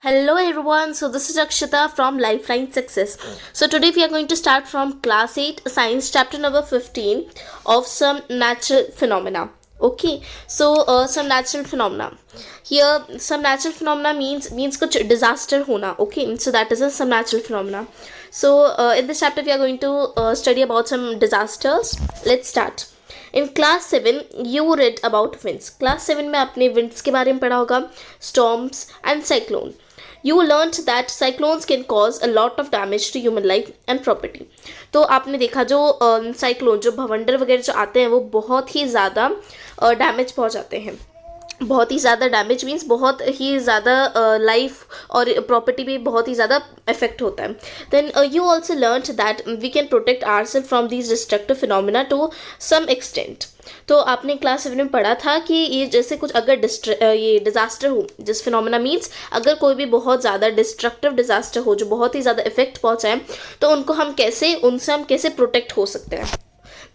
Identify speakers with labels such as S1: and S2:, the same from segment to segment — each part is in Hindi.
S1: Hello everyone, so this is Akshita from Lifeline Success. So today we are going to start from class 8 science chapter number 15 of some natural phenomena. Okay, so some natural phenomena. Here some natural phenomena means kuch disaster hona. Okay, so that is some natural phenomena. So in this chapter we are going to study about some disasters. Let's start. In class 7 you read about winds. Class 7 में आपने winds के बारे में पढ़ा होगा, storms and cyclone. You learned that cyclones can cause a lot of damage to human life and property. तो आपने देखा जो साइक्लोन जो भवंडर वगैरह जो आते हैं वो बहुत ही ज़्यादा डैमेज पहुंचाते हैं. बहुत ही ज़्यादा डैमेज मीन्स बहुत ही ज़्यादा लाइफ और प्रॉपर्टी पे बहुत ही ज़्यादा इफेक्ट होता है. Then you also learn that we can protect our self from these destructive phenomena to some extent. तो आपने क्लास 7 में पढ़ा था कि ये जैसे कुछ अगर ये डिज़ास्टर हो, जिस फिनोमिना मीन्स अगर कोई भी बहुत ज़्यादा डिस्ट्रक्टिव डिज़ास्टर हो जो बहुत ही ज़्यादा इफेक्ट पहुँचाए तो उनसे हम कैसे प्रोटेक्ट हो सकते हैं.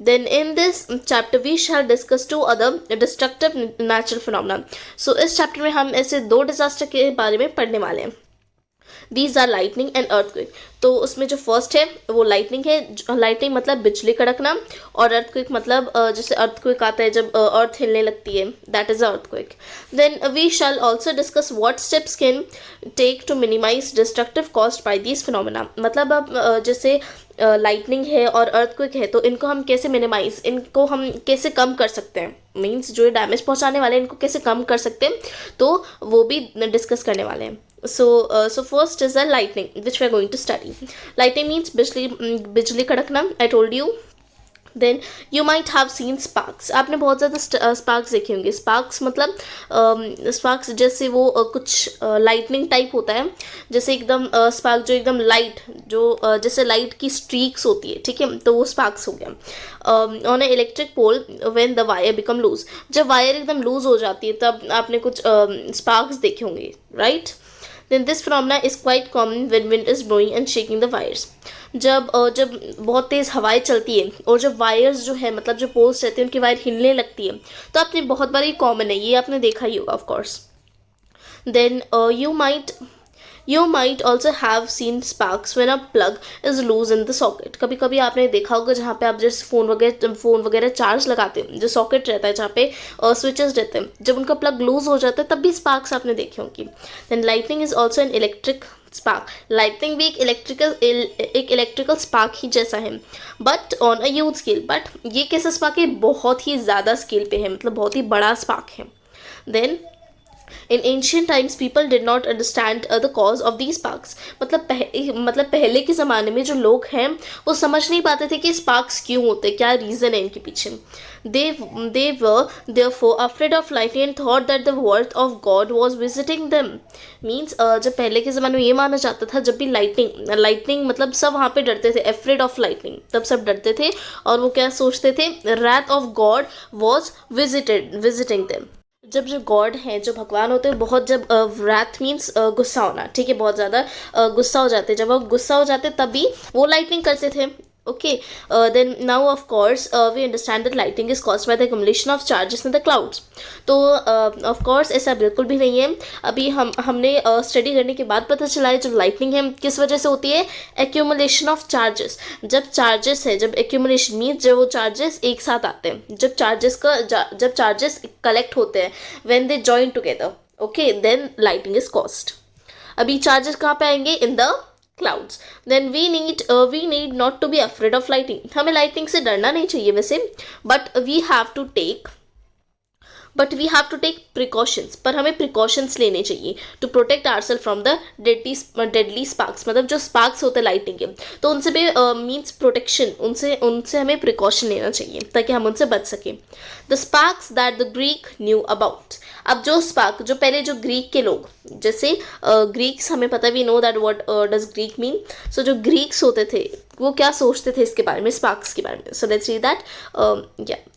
S1: Then in this chapter we shall discuss two other destructive natural phenomena. So इस chapter में हम ऐसे दो disaster के बारे में पढ़ने वाले हैं. These are lightning and earthquake. तो उसमें जो फर्स्ट है वो लाइटनिंग है. लाइटनिंग मतलब बिजली कड़कना और अर्थक्वेक मतलब जैसे अर्थक्वेक आता है जब अर्थ हिलने लगती है, that is earthquake. Then we shall also discuss what steps can take to minimize destructive cost by these phenomena. मतलब अब जैसे लाइटनिंग है और अर्थक्वेक है तो इनको हम कैसे मिनिमाइज, इनको हम कैसे कम कर सकते हैं, मीन्स जो डैमेज पहुंचाने वाले हैं इनको कैसे कम कर सकते हैं, तो वो भी डिस्कस करने वाले हैं. So first is the lightning, which we are going to study. Lightning means बिजली कड़कना. I told you. Then you might have seen sparks. आपने बहुत ज़्यादा sparks देखे होंगे. Sparks मतलब sparks जैसे वो कुछ lightning type होता है, जैसे एकदम spark जो एकदम light जो जैसे light की streaks होती है, ठीक है, तो वो sparks हो गया. On a electric pole when the wire become loose. जब वायर एकदम लूज हो जाती है तब आपने कुछ sparks देखे होंगे, right? Then this phenomena is quite common when wind is blowing and shaking the wires. जब बहुत तेज़ हवाएं चलती है और जब वायर्स जो है मतलब जो पोल्स रहते हैं उनकी वायर हिलने लगती है तो आपने बहुत बार ये कॉमन है, ये आपने देखा ही होगा of course. Then you might also have seen sparks when a plug is loose in the socket. कभी कभी आपने देखा होगा जहाँ पे आप जैसे फ़ोन वगैरह चार्ज लगाते हैं, जो सॉकेट रहता है जहाँ पे स्विचेस रहते हैं, जब उनका प्लग लूज हो जाता है तब भी स्पार्क्स आपने देखे होंगे. Then lightning is also an electric spark. Lightning भी एक इलेक्ट्रिकल स्पार्क ही जैसा है, but on a huge scale. But ये कैसा स्पार्क है, बहुत ही ज़्यादा स्केल पे है, मतलब बहुत ही बड़ा स्पार्क है. Then in ancient times people did not understand the cause of these sparks. मतलब पहले के ज़माने में जो लोग हैं वो समझ नहीं पाते थे कि स्पार्क्स क्यों होते, क्या रीज़न है इनके पीछे. they were therefore afraid of lightning and thought that the wrath of God was visiting them. Means जब पहले के ज़माने में ये माना जाता था जब भी लाइटनिंग मतलब सब वहाँ पे डरते थे, afraid of lightning, तब सब डरते थे और वो क्या सोचते थे, wrath of God was visiting them. जब जो गॉड हैं जो भगवान होते हैं बहुत जब wrath मीन्स गुस्सा होना, ठीक है, बहुत ज़्यादा गुस्सा हो जाते, जब वो गुस्सा हो जाते तभी वो लाइटनिंग करते थे. Okay, then now of course we understand that lighting is caused by the accumulation of charges in the clouds. तो of course ऐसा बिल्कुल भी नहीं है. अभी हमने स्टडी करने के बाद पता चला है जो लाइटनिंग है किस वजह से होती है, accumulation of charges. जब चार्जेस है, जब accumulation मीन्स जब वो चार्जेस एक साथ आते हैं, जब चार्जेस कलेक्ट होते हैं, when they join together, okay, then lighting is caused. अभी चार्जेस कहाँ पे आएंगे, in the clouds. Then we need not to be afraid of lightning. हमें लाइटिंग से डरना नहीं चाहिए वैसे, but we have to take precautions. पर हमें precautions लेने चाहिए to protect ourselves from the deadly sparks. मतलब जो sparks होते हैं लाइटिंग के तो उनसे भी means protection, उनसे हमें precaution लेना चाहिए ताकि हम उनसे बच सकें. The sparks that the Greek knew about. अब जो स्पार्क जो पहले जो ग्रीक के लोग जैसे ग्रीक्स हमें पता भी know that what does Greek mean. So जो ग्रीक्स होते थे वो क्या सोचते थे इसके बारे में, स्पार्क्स के बारे में. So let's see that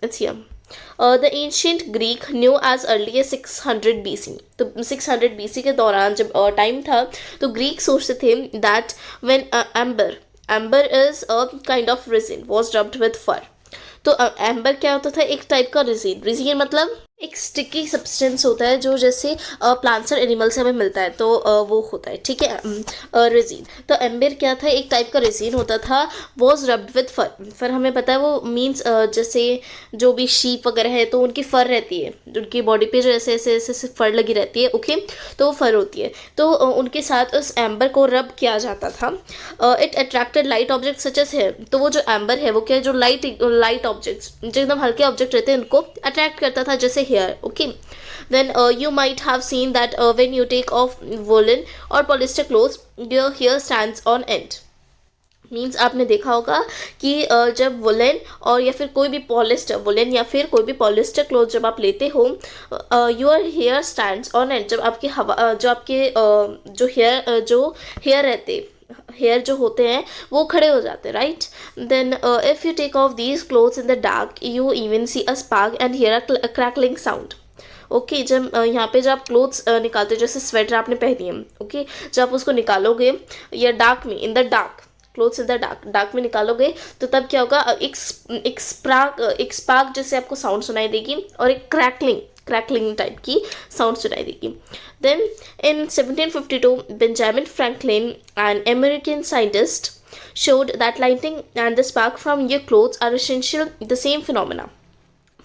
S1: it's here. The ancient Greek knew as early as 600 BC. तो 600 BC के दौरान जब टाइम था तो ग्रीक सोचते थे that when amber is a kind of resin was rubbed with fur. तो एम्बर क्या होता था, एक टाइप का रेजिन मतलब एक स्टिकी सब्सटेंस होता है जो जैसे प्लांट्स और एनिमल से हमें मिलता है, तो वो होता है, ठीक है, रेजिन। तो एम्बर क्या था, एक टाइप का रेजिन होता था, वॉज रब्ड विद फर। फर हमें पता है वो मीन्स जैसे जो भी शीप वगैरह है तो उनकी फर रहती है, उनकी बॉडी पे जो ऐसे ऐसे ऐसे ऐसे फर लगी रहती है, ओके, तो वो फर होती है। तो उनके साथ उस एम्बर को रब किया जाता था। It attracted light object such as hair. तो वो जो एम्बर है वो क्या है, जो लाइट ऑब्जेक्ट्स जो एकदम हल्के ऑब्जेक्ट रहते हैं उनको अट्रैक्ट करता था, जैसे hair, okay. then you might have seen that when you take off woolen or polyester clothes your hair stands on end। Means आपने देखा होगा कि जब वुलन और या फिर कोई भी पॉलिस्टर, वुलन या फिर कोई भी पॉलिस्टर क्लोथ जब आप लेते हो, your hair stands on end, जब आपकी हवा जो आपके जो हेयर रहते, हेयर जो होते हैं वो खड़े हो जाते हैं, right. Then if you take off these clothes in the dark you even see a spark and hear a crackling sound. Okay, जब यहाँ पे जब आप क्लोथ्स निकालते हो, जैसे स्वेटर आपने पहनी है, ओके, जब आप उसको निकालोगे या डार्क में, इन the dark, clothes in the dark में निकालोगे, तो तब क्या होगा, एक स्पार्क जैसे आपको साउंड सुनाई देगी और एक क्रैकलिंग टाइप की साउंड सुनाई देगी। Then in 1752 Benjamin Franklin an American scientist showed that lightning and the spark from your clothes are essential the same phenomena।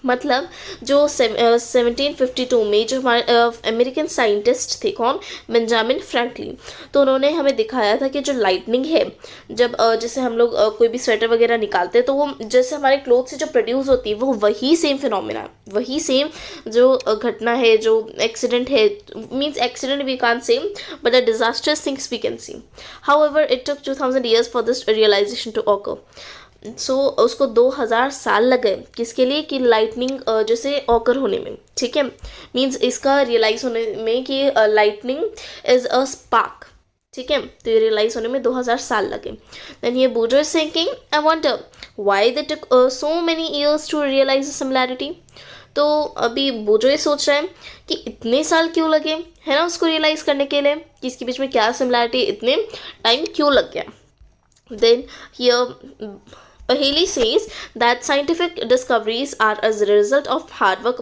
S1: मतलब जो 1752 में जो हमारे अमेरिकन साइंटिस्ट थे, कौन, बेंजामिन फ्रैंकलिन, तो उन्होंने हमें दिखाया था कि जो लाइटनिंग है, जब जैसे हम लोग कोई भी स्वेटर वगैरह निकालते हैं तो वो जैसे हमारे क्लोथ से जो प्रोड्यूस होती है वो वही सेम फिनोमिना, वही सेम जो घटना है, जो एक्सीडेंट है, means accident we can't say but the disasters things we can see. However it took 2000 years for this realisation to occur. So उसको 2000 साल लग गए, किसके लिए, कि लाइटनिंग जैसे ऑकर होने में, ठीक है, मीन्स इसका रियलाइज होने में कि लाइटनिंग इज अ स्पार्क, ठीक है, तो ये रियलाइज होने में 2000 साल लगे। देन ये बूजो is thinking I wonder why they took so many years to realise the similarity. तो अभी बूजो ये सोच रहे हैं कि इतने साल क्यों लगे, है ना, उसको रियलाइज करने के लिए कि इसके बीच में क्या सिमिलैरिटी, इतने टाइम क्यों लग गया। Then here Haley says that scientific discoveries are as a result of hard work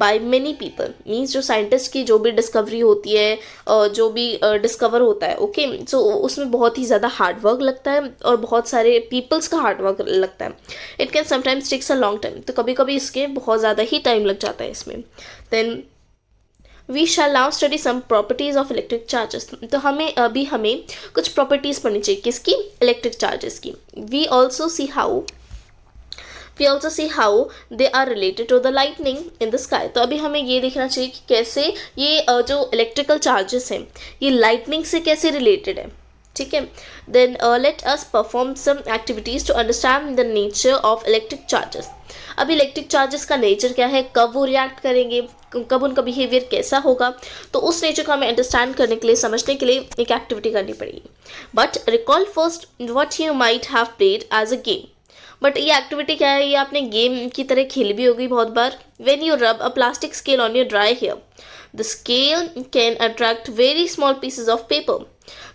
S1: by many people। Means जो साइंटिस्ट की जो भी डिस्कवरी होती है, जो भी डिस्कवर होता है, ओके, सो उसमें बहुत ही ज़्यादा हार्ड वर्क लगता है और बहुत सारे पीपल्स का हार्ड वर्क लगता है। It can sometimes takes a long time, तो कभी कभी इसके बहुत ज़्यादा ही टाइम लग जाता है इसमें। Then we shall now study some properties of electric charges. तो हमें कुछ प्रॉपर्टीज पढ़नी चाहिए, किसकी, इलेक्ट्रिक चार्जेस की। We also see how they are related to the lightning in the sky. तो अभी हमें ये देखना चाहिए कि कैसे ये जो इलेक्ट्रिकल चार्जेस हैं ये लाइटनिंग से कैसे रिलेटेड है, ठीक है। Then let us perform some activities to understand the nature of electric charges. अब इलेक्ट्रिक चार्जेस का नेचर क्या है, कब वो रिएक्ट करेंगे, कब उनका बिहेवियर कैसा होगा, तो उस नेचर को हमें अंडरस्टैंड करने के लिए, समझने के लिए एक एक्टिविटी करनी पड़ेगी। But recall first what you might have played as a game. But ये एक्टिविटी क्या है, ये आपने गेम की तरह खेली भी होगी बहुत बार। When you rub a plastic scale on your dry hair the scale can attract very small pieces of paper.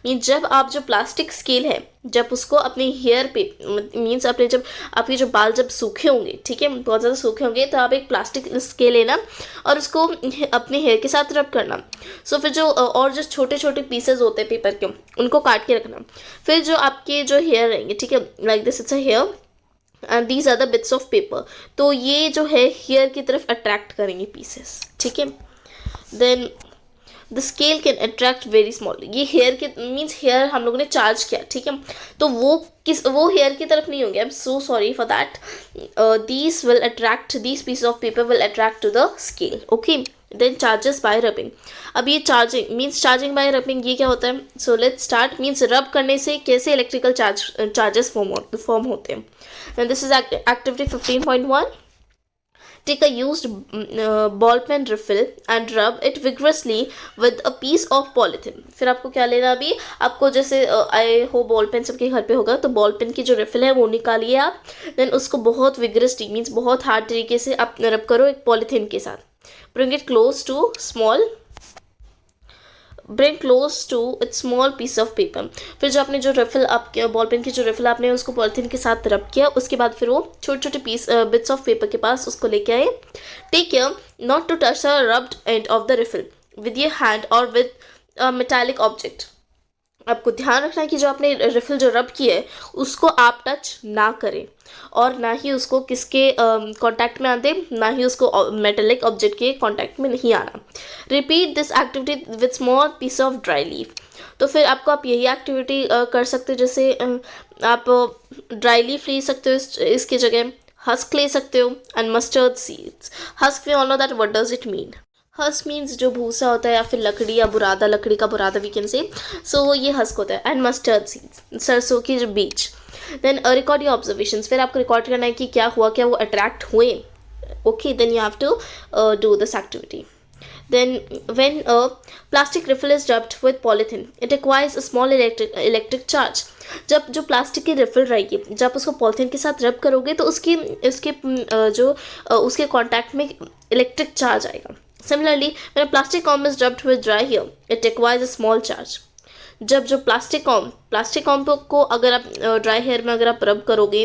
S1: Means जब आप जो प्लास्टिक स्केल है, जब उसको अपने हेयर पे, मीन्स अपने जब आपके जो बाल जब सूखे होंगे, ठीक है, बहुत ज़्यादा सूखे होंगे, तो आप एक प्लास्टिक स्केल लेना और उसको अपने हेयर के साथ रब करना। सो फिर जो और जो छोटे छोटे पीसेज होते हैं पेपर के, उनको काट के रखना। फिर जो आपके जो हेयर रहेंगे, ठीक है, like this it's a hair and these are the bits of paper, तो ये जो है हेयर की तरफ अट्रैक्ट करेंगे पीसेस, ठीक है। Then the scale can attract very small. ये हेयर के मीन्स हेयर हम लोगों ने चार्ज किया, ठीक है, तो वो हेयर की तरफ नहीं होंगे। I am so sorry for that. These will attract, these piece of paper will attract to the scale, okay. Then charges by rubbing. अब ये चार्जिंग बाय रबिंग, ये क्या होता है, सो लेट्स स्टार्ट। मीन्स रब करने से कैसे इलेक्ट्रिकल चार्जेस फॉर्म होते हैं। And this is activity 15.1। Take a used ball pen refill and rub it vigorously with a piece of polythene। फिर आपको क्या लेना, अभी आपको जैसे आई हो बॉल पेन सबके घर पे होगा, तो बॉल पेन की जो रिफिल है वो निकालिए आप। देन उसको बहुत विगरसली, मीन्स बहुत हार्ड तरीके से आप रब करो एक पॉलीथीन के साथ। Bring it close to small bring close to its small piece of paper. फिर जो आपने जो रिफिल आपके बॉल पेन की जो रिफिल आपने उसको पॉलिथीन के साथ रब किया, उसके बाद फिर वो छोटे छोटे पीस बिट्स ऑफ पेपर के पास उसको लेके आए। Take care not to touch the rubbed end of the refill with your hand और विद मेटालिक ऑब्जेक्ट। आपको ध्यान रखना है कि जो आपने रिफिल जो रब की है उसको आप टच ना करें और ना ही उसको किसके कांटेक्ट में आते, ना ही उसको मेटेलिक ऑब्जेक्ट के कांटेक्ट में नहीं आना। Repeat this activity with small piece of dry leaf. तो फिर आपको आप यही एक्टिविटी कर सकते हो, जैसे आप ड्राई लीफ ले सकते हो इसकी जगह, हस्क ले सकते हो and mustard seeds. Husk we all know that what does it mean. Husk means जो भूसा होता है या फिर लकड़ी या बुरादा, लकड़ी का बुरादा वी कैन से, सो ये हस्क होता है। एंड मस्टर्ड सीड्स, सरसों की जो बीज। देन रिकॉर्ड योर ऑब्जर्वेशंस, फिर आपको रिकॉर्ड करना है कि क्या हुआ, क्या वो अट्रैक्ट हुए। Okay, then you have to do this activity. Then when a plastic refill is rubbed with polythene, it acquires a small electric charge. जब जो प्लास्टिक की रिफिल रहेगी, जब उसको पॉलिथीन के साथ रब करोगे तो उसके कांटेक्ट में इलेक्ट्रिक चार्ज आएगा। Similarly, when a plastic comb is rubbed with dry hair, it acquires a small charge. जब जो प्लास्टिक कॉम्ब को अगर आप ड्राई हेयर में अगर आप रब करोगे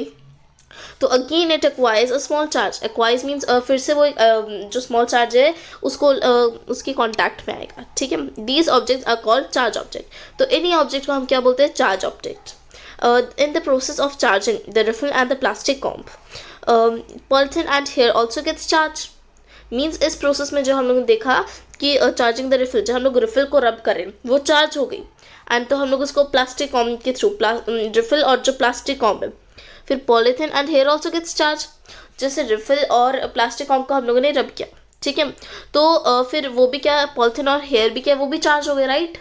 S1: तो again it acquires a small charge. Acquires means फिर से वो जो स्मॉल चार्ज है उसको उसके कांटेक्ट में आएगा। ठीक है, these objects are called charge object. तो इन्हीं ऑब्जेक्ट को हम क्या बोलते हैं, charge object. In the process of charging the refill and the plastic comb, polythene and hair also gets charge. Means इस प्रोसेस में जो हम लोगों ने देखा कि चार्जिंग द रिफिल, जब हम लोग रिफिल को रब करें वो चार्ज हो गई, एंड तो हम लोग उसको प्लास्टिक कॉम्ब के थ्रू रिफिल और जो प्लास्टिक कॉम्ब है, फिर polythene and hair also gets charge. जैसे रिफिल और प्लास्टिक कॉम्ब को हम लोगों ने रब किया, ठीक है, तो फिर वो भी क्या, पॉलिथीन और हेयर भी क्या, वो भी चार्ज हो गए, right.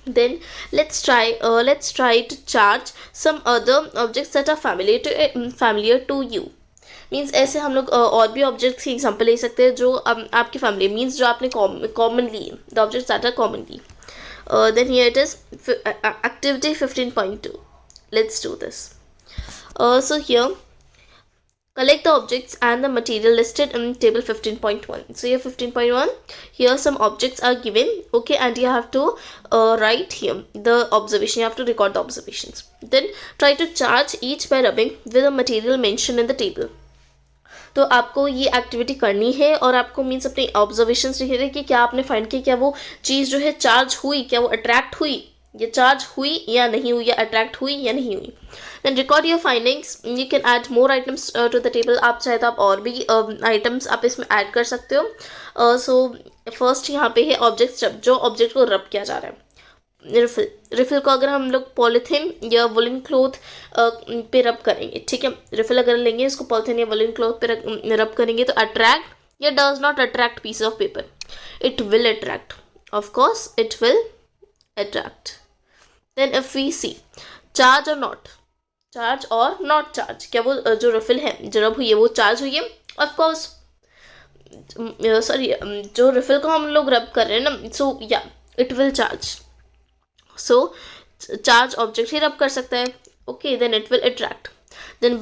S1: Then let's try to charge some other objects that are familiar to you. Means ऐसे हम लोग और भी ऑब्जेक्ट्स की एग्जाम्पल ले सकते हैं जो आपकी फैमिली, मीन्स जो आपने commonly, the objects that are commonly. Then here it is activity 15.2. Let's do this. So here, collect the objects and the material listed in table 15.1. So here 15.1, here some objects are given, okay, and you have to write here the observation. You have to record the observations. Then try to charge each by rubbing with the material mentioned in the table. तो आपको ये एक्टिविटी करनी है और आपको मीन्स अपने ऑब्जर्वेशंस लिख रहे कि क्या आपने फाइंड किया, क्या वो चीज़ जो है चार्ज हुई, क्या वो अट्रैक्ट हुई, ये चार्ज हुई या नहीं हुई, या अट्रैक्ट हुई या नहीं हुई। Then record your findings. You can add more items to the table. आप चाहे तो आप और भी आइटम्स आप इसमें ऐड कर सकते हो। सो फर्स्ट यहाँ पे है ऑब्जेक्ट रब, जो ऑब्जेक्ट को रब किया जा रहा है। रिफिल को अगर हम लोग पॉलिथीन या वुलन क्लॉथ पे रब करेंगे, ठीक है, रिफिल अगर लेंगे इसको पॉलिथीन या वुलन क्लॉथ पे रब करेंगे तो अट्रैक्ट या does not attract piece of paper, it will attract, of course it will attract. Then if we see charge और नॉट, चार्ज और नॉट चार्ज, क्या वो जो रिफिल है जो रब हुई है वो चार्ज हुई है, ऑफ कोर्स सॉरी जो रिफिल को हम लोग रब कर रहे हैं ना, सो या it will charge. So charge object ही रब कर सकता है, okay, then it will attract. Then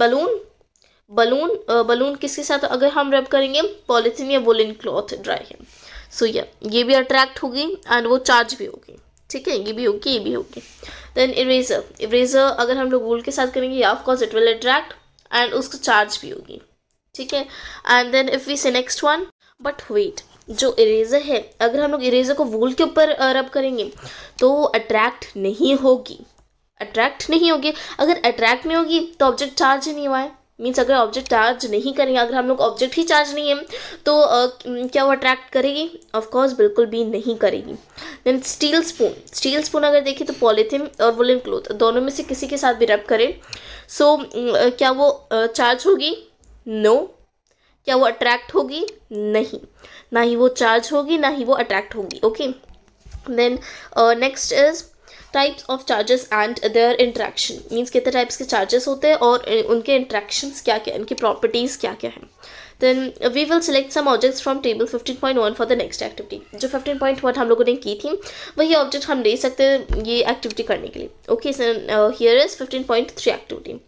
S1: balloon किसके साथ अगर हम रब करेंगे, पॉलिथीन या वुलन क्लॉथ ड्राई है, सो ये भी अट्रैक्ट होगी एंड वो चार्ज भी होगी, ठीक है, ये भी होगी, ये भी होगी। देन इरेजर अगर हम लोग वूल के साथ करेंगे, या of course it will attract and उसको चार्ज भी होगी, ठीक है। एंड देन इफ वी से नेक्स्ट वन, बट वेट, जो इरेजर है अगर हम लोग इरेजर को वूल के ऊपर रब करेंगे तो अट्रैक्ट नहीं होगी, अगर अट्रैक्ट नहीं होगी तो ऑब्जेक्ट चार्ज ही नहीं हुआ है। मीन्स अगर ऑब्जेक्ट चार्ज नहीं करेंगे, अगर हम लोग ऑब्जेक्ट ही चार्ज नहीं है तो क्या वो अट्रैक्ट करेगी, ऑफ कोर्स बिल्कुल भी नहीं करेगी। देन स्टील स्पून अगर देखें तो पॉलिथीन और वुलन क्लॉथ दोनों में से किसी के साथ भी रब करें, सो क्या वो चार्ज होगी, नो। क्या वो अट्रैक्ट होगी, नहीं, ना ही वो चार्ज होगी ना ही वो अट्रैक्ट होगी, okay. Then next is types of charges and their interaction. Means कितने टाइप्स के चार्जेस होते हैं और उनके इंट्रैक्शंस क्या क्या, उनकी प्रॉपर्टीज़ क्या क्या हैं। Then we will select some objects from table 15.1 for the next activity. जो 15.1 हम लोगों ने की थी वही ऑब्जेक्ट हम ले सकते हैं ये एक्टिविटी करने के लिए, okay. Here is 15.3 activity.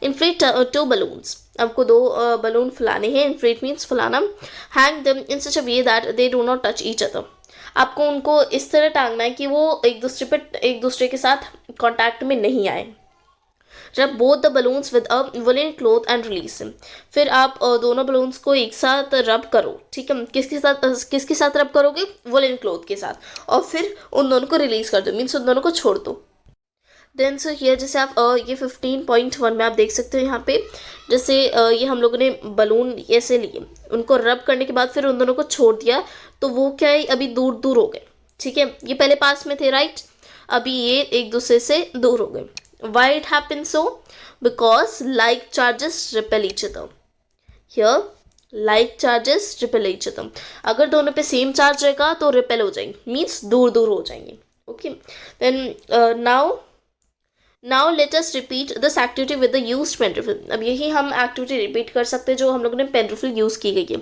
S1: Inflate 2 balloons. आपको 2 बलून फुलाने हैं, इन्फ्लेट मीन्स फुलाना। Hang them in such a way that they do not touch each other. आपको उनको इस तरह टांगना है कि वो एक दूसरे के साथ कांटेक्ट में नहीं आए। रब both the balloons with a woollen cloth and release him. फिर आप दोनों बलून्स को एक साथ रब करो, ठीक है। किसके साथ रब करोगे? वुलन क्लॉथ के साथ, और फिर उन दोनों को रिलीज कर दो, मीन्स उन दोनों को छोड़ दो। देन सो हियर जैसे आप ये 15.1 में आप देख सकते हो यहाँ पे, जैसे ये हम लोगों ने बलून ऐसे लिए, उनको रब करने के बाद फिर उन दोनों को छोड़ दिया, तो वो क्या है, अभी दूर दूर हो गए, ठीक है। ये पहले पास में थे, राइट, अभी ये एक दूसरे से दूर हो गए। Why it happens so? Because like charges repel each other. Here, like charges repel each other. अगर दोनों पे सेम चार्ज रहेगा तो रिपेल हो जाएंगे, मीन्स दूर दूर हो जाएंगे। Okay, then now let us repeat this activity with the used pen refill. अब यही हम एक्टिविटी रिपीट कर सकते हैं जो हम लोगों ने पेन रिफिल यूज़ की गई है।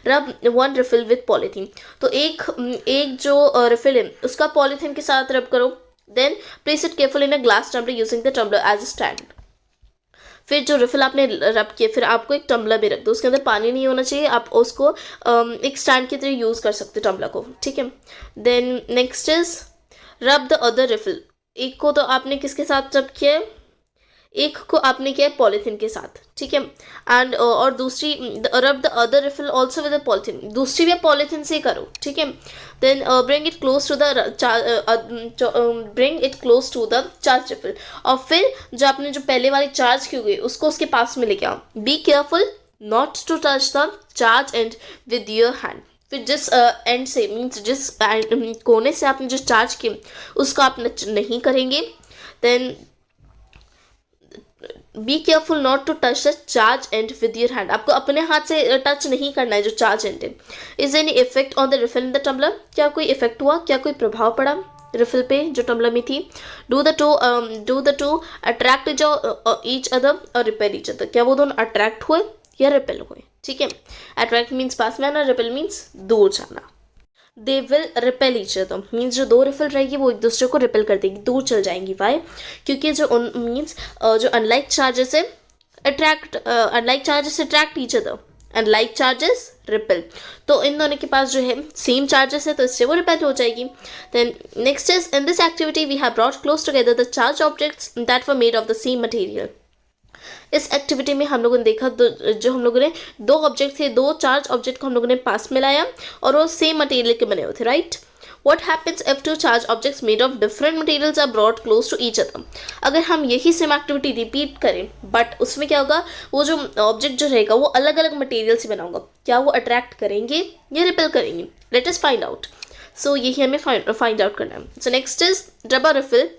S1: रब वन रिफिल विद पॉलीथीन, तो एक जो रिफिल है उसका पॉलीथीन के साथ रब करो। Then place it careful in a glass tumbler using the tumbler as a stand. फिर जो रिफिल आपने रब किया, फिर आपको एक टम्बलर भी रख दो, उसके अंदर पानी नहीं होना चाहिए, आप उसको एक स्टैंड की तरह यूज़ कर सकते टम्बलर को, ठीक है। Then next is rub the other refill. एक को तो आपने किसके साथ रब किया है? एक को आपने किया है पॉलीथीन के साथ, ठीक है। एंड और दूसरी rub the other refill also with polythene, दूसरी भी पॉलीथीन से करो, ठीक है। Then bring it close to the charge refill, और फिर जो आपने जो पहले वाली चार्ज की हुई उसको उसके पास में लेके आओ। Be careful not to touch the charge end with your hand. फिर जिस एंड से, मीन्स जिस कोने से आपने जो चार्ज किया उसको आप नहीं करेंगे। Then be careful not to touch the charge end with your hand, आपको अपने हाथ से टच नहीं करना है जो चार्ज एंड है। Is any effect on the refill in the tumbler, क्या कोई इफेक्ट हुआ, क्या कोई प्रभाव पड़ा रिफिल पे जो टम्बलर में थी? डू द टू अट्रैक्ट जो ईच अदर और रिपेल ईच अदर, क्या वो दोनों अट्रैक्ट हुए या रिपेल हुए, ठीक है। अट्रैक्ट मीन्स पास में आना, रिपेल मीन्स दूर जाना। They will repel each other, means जो दो रिफिल रहेगी वो एक दूसरे को रिपेल कर देगी, दूर चल जाएंगी। वाई? क्योंकि जो जो अनलाइक चार्जेस है attract each other and like charges repel, तो इन दोनों के पास जो है सेम चार्जेस है तो इससे वो रिपेल हो जाएगी। Then next is in this activity we have brought close together the charge objects that were made of the same material. इस एक्टिविटी में हम लोगों ने देखा जो हम लोगों ने दो ऑब्जेक्ट थे, दो चार्ज ऑब्जेक्ट को हम लोगों ने पास में लाया और वो सेम मटेरियल के बने हुए थे, right. What happens if two charge objects made of different materials are brought close to each other? अगर हम यही सेम एक्टिविटी रिपीट करें बट उसमें क्या होगा, वो जो ऑब्जेक्ट जो रहेगा वो अलग अलग मटेरियल से बना होगा, क्या वो अट्रैक्ट करेंगे या रिपेल करेंगे? Let us find out. So यही हमें फाइंड आउट करना है। सो next is rub a refill